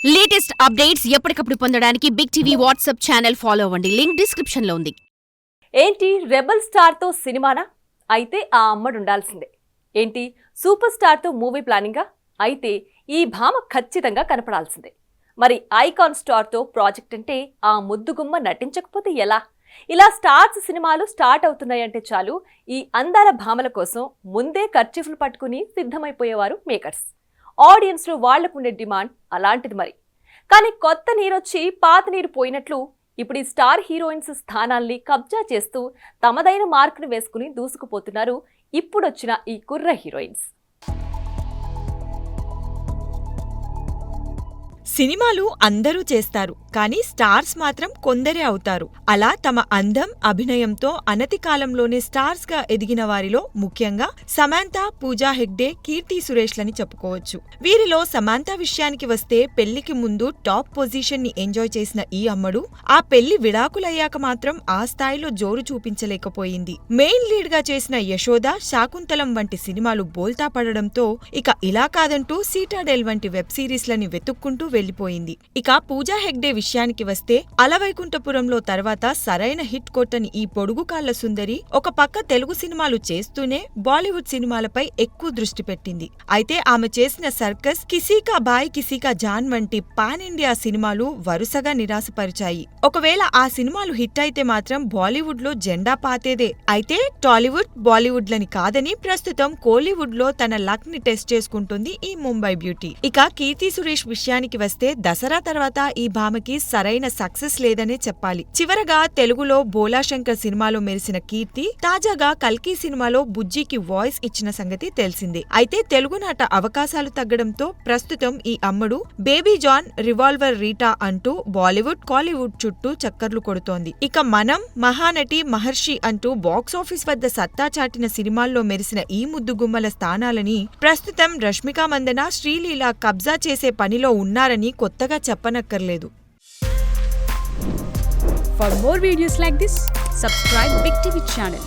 Latest updates ఎప్పటికప్పుడు పొందడానికి big TV WhatsApp channel follow అవ్వండి. లింక్ డిస్క్రిప్షన్ లో ఉంది. ఏంటి రెబల్ స్టార్ తో సినిమానా? అయితే ఆ అమ్మడు ఉండాల్సిందే. ఏంటి సూపర్ స్టార్ తో మూవీ ప్లానింగా? అయితే ఈ భామ ఖచ్చితంగా కనపడాల్సిందే. మరి ఐకాన్ స్టార్ తో ప్రాజెక్ట్ అంటే ఆ ముద్దుగుమ్మ నటించకపోతే ఎలా? ఇలా స్టార్స్ సినిమాలు స్టార్ట్ అవుతున్నాయంటే చాలు ఈ అందాల భామల కోసం ముందే కర్చీఫ్లు పట్టుకుని సిద్ధమైపోయేవారు మేకర్స్. ఆడియన్స్ లో వాళ్లకుండే డిమాండ్ అలాంటిది మరి. కానీ కొత్త నీరొచ్చి పాత నీరు పోయినట్లు ఇప్పుడు ఈ స్టార్ హీరోయిన్స్ స్థానాల్ని కబ్జా చేస్తూ తమదైన మార్కును వేసుకుని దూసుకుపోతున్నారు ఇప్పుడొచ్చిన ఈ కుర్ర హీరోయిన్స్. సినిమాలు అందరూ చేస్తారు, కానీ స్టార్స్ మాత్రం కొందరే అవుతారు. అలా తమ అందం, అభినయంతో అనతి కాలంలోనే స్టార్స్ గా ఎదిగిన వారిలో ముఖ్యంగా సమాంతా, పూజా హెగ్డే, కీర్తి సురేష్లని చెప్పుకోవచ్చు. వీరిలో సమాంతా విషయానికి వస్తే పెళ్లికి ముందు టాప్ పొజిషన్ ని ఎంజాయ్ చేసిన ఈ అమ్మడు ఆ పెళ్లి విడాకులయ్యాక మాత్రం ఆ స్థాయిలో జోరు చూపించలేకపోయింది. మెయిన్ లీడ్ గా చేసిన యశోద, శాకుంతలం వంటి సినిమాలు బోల్తా పడడంతో ఇక ఇలా కాదంటూ సీటాడెల్ వంటి వెబ్ సిరీస్లని వెతుక్కుంటూ వెళ్లిపోయింది. ఇక పూజా హెగ్డే విషయానికి వస్తే అలవైకుంఠపురంలో తర్వాత సరైన హిట్ కొట్టని ఈ పొడుగు కాళ్ల సుందరి ఒక పక్క తెలుగు సినిమాలు చేస్తూనే బాలీవుడ్ సినిమాలపై ఎక్కువ దృష్టి పెట్టింది. అయితే ఆమె చేసిన సర్కస్, కిసీకా బాయ్ కిసీకా జాన్ వంటి పాన్ ఇండియా సినిమాలు వరుసగా నిరాశపరిచాయి. ఒకవేళ ఆ సినిమాలు హిట్ అయితే మాత్రం బాలీవుడ్ లో జెండా పాతేదే. అయితే టాలీవుడ్, బాలీవుడ్ లని కాదని ప్రస్తుతం కోలీవుడ్ లో తన లక్ ని టెస్ట్ చేసుకుంటుంది ఈ ముంబై బ్యూటీ. ఇక కీర్తి సురేష్ విషయానికి వస్తే దసరా తర్వాత ఈ భామకి సరైన సక్సెస్ లేదనే చెప్పాలి. చివరగా తెలుగులో బోలాశంకర్ సినిమాలో మెరిసిన కీర్తి తాజాగా కల్కి సినిమాలో బుజ్జికి వాయిస్ ఇచ్చిన సంగతి తెలిసిందే. అయితే తెలుగునాట అవకాశాలు తగ్గడంతో ప్రస్తుతం ఈ అమ్మడు బేబీ జాన్, రివాల్వర్ రీటా అంటూ బాలీవుడ్, కాలీవుడ్ చుట్టూ చక్కర్లు కొడుతోంది. ఇక మనం, మహానటి, మహర్షి అంటూ బాక్సాఫీస్ వద్ద సత్తా చాటిన సినిమాల్లో మెరిసిన ఈ ముద్దుగుమ్మల స్థానాలని ప్రస్తుతం రష్మిక మందన, శ్రీలీల కబ్జా చేసే పనిలో ఉన్నారని కొత్తగా చెప్పనక్కర్లేదు. For more videos like this, subscribe Big TV channel.